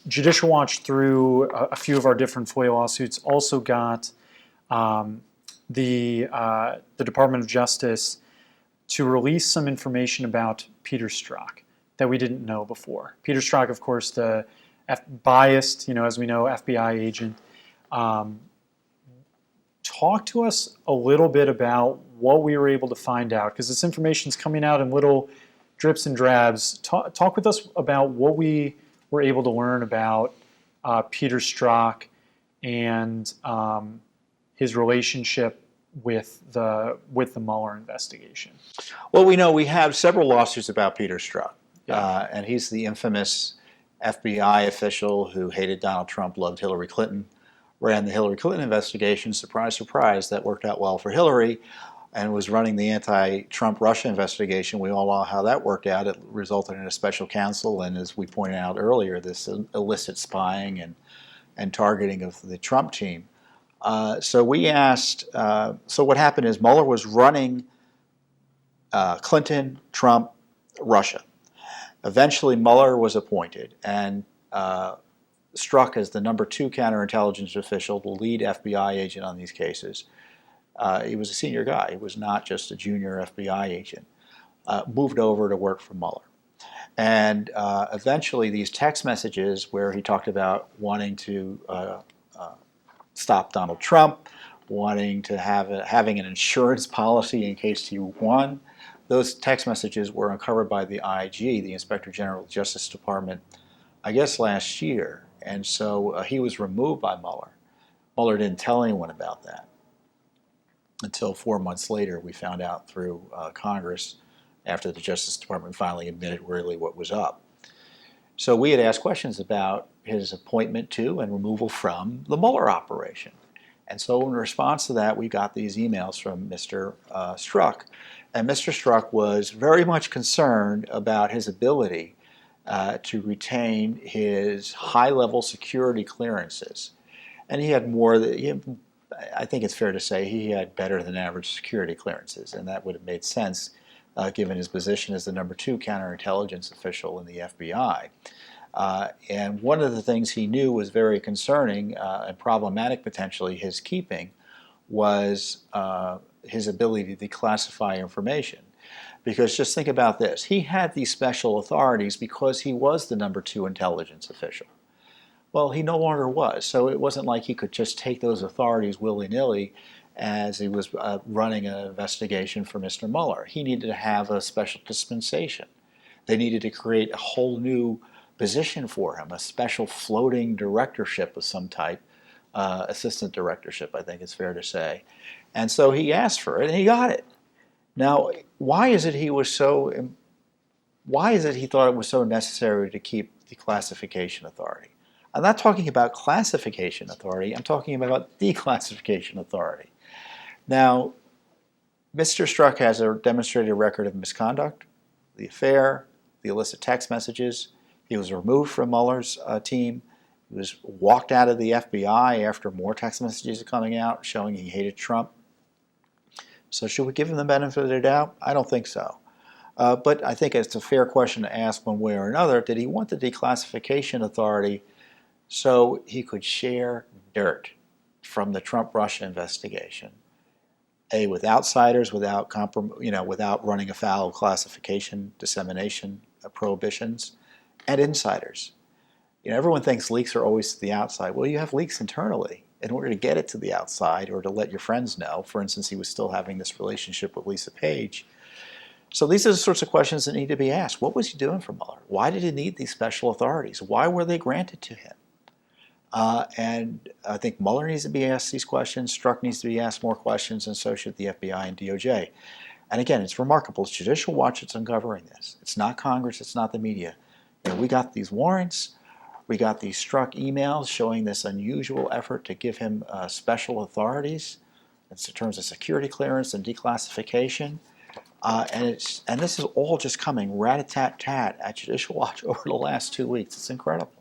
Judicial Watch, through a few of our different FOIA lawsuits, also got the Department of Justice to release some information about Peter Strzok that we didn't know before. Peter Strzok, of course, the biased, as we know, FBI agent. Talk to us a little bit about what we were able to find out, because this information is coming out in little drips and drabs. Talk with us about what we were able to learn about Peter Strzok and his relationship with the Mueller investigation. Well, we know we have several lawsuits about Peter Strzok, and he's the infamous FBI official who hated Donald Trump, loved Hillary Clinton, ran the Hillary Clinton investigation. Surprise, surprise, that worked out well for Hillary, and was running the anti-Trump Russia investigation. We all know how that worked out. It resulted in a special counsel, and as we pointed out earlier, this illicit spying and targeting of the Trump team. So we asked, so what happened is Mueller was running Clinton, Trump, Russia. Eventually Mueller was appointed, and Strzok as the #2 counterintelligence official, the lead FBI agent on these cases. He was a senior guy. He was not just a junior FBI agent. Moved over to work for Mueller. And eventually these text messages where he talked about wanting to stop Donald Trump, wanting to having an insurance policy in case he won, those text messages were uncovered by the IG, the Inspector General of the Justice Department, I guess last year. And so he was removed by Mueller. Mueller didn't tell anyone about that until 4 months later. We found out through Congress, after the Justice Department finally admitted really what was up. So we had asked questions about his appointment to and removal from the Mueller operation. And so in response to that, we got these emails from Mr. Strzok. And Mr. Strzok was very much concerned about his ability to retain his high-level security clearances. And he had more, I think it's fair to say he had better than average security clearances, and that would have made sense given his position as the #2 counterintelligence official in the FBI. And one of the things he knew was very concerning and problematic potentially his keeping was his ability to declassify information. Because just think about this, he had these special authorities because he was the #2 intelligence official. Well, he no longer was, so it wasn't like he could just take those authorities willy-nilly as he was running an investigation for Mr. Mueller. He needed to have a special dispensation. They needed to create a whole new position for him, a special floating directorship of some type, assistant directorship, I think it's fair to say. And so he asked for it, and he got it. Now, why is it he thought it was so necessary to keep the classification authority? I'm not talking about classification authority, I'm talking about declassification authority. Now, Mr. Strzok has a demonstrated record of misconduct, the affair, the illicit text messages. He was removed from Mueller's team. He was walked out of the FBI after more text messages are coming out showing he hated Trump. So should we give him the benefit of the doubt? I don't think so. But I think it's a fair question to ask one way or another. Did he want the declassification authority so he could share dirt from the Trump-Russia investigation? With outsiders, without running afoul of classification, dissemination prohibitions, and insiders. Everyone thinks leaks are always to the outside. Well, you have leaks internally. In order to get it to the outside or to let your friends know, for instance, he was still having this relationship with Lisa Page. So these are the sorts of questions that need to be asked. What was he doing for Mueller? Why did he need these special authorities? Why were they granted to him? And I think Mueller needs to be asked these questions, Strzok needs to be asked more questions, and so should the FBI and DOJ. And again, it's remarkable. It's Judicial Watch that's uncovering this. It's not Congress, it's not the media. We got these warrants, we got these Strzok emails showing this unusual effort to give him special authorities in terms of security clearance and declassification. And this is all just coming rat-a-tat-tat at Judicial Watch over the last 2 weeks. It's incredible.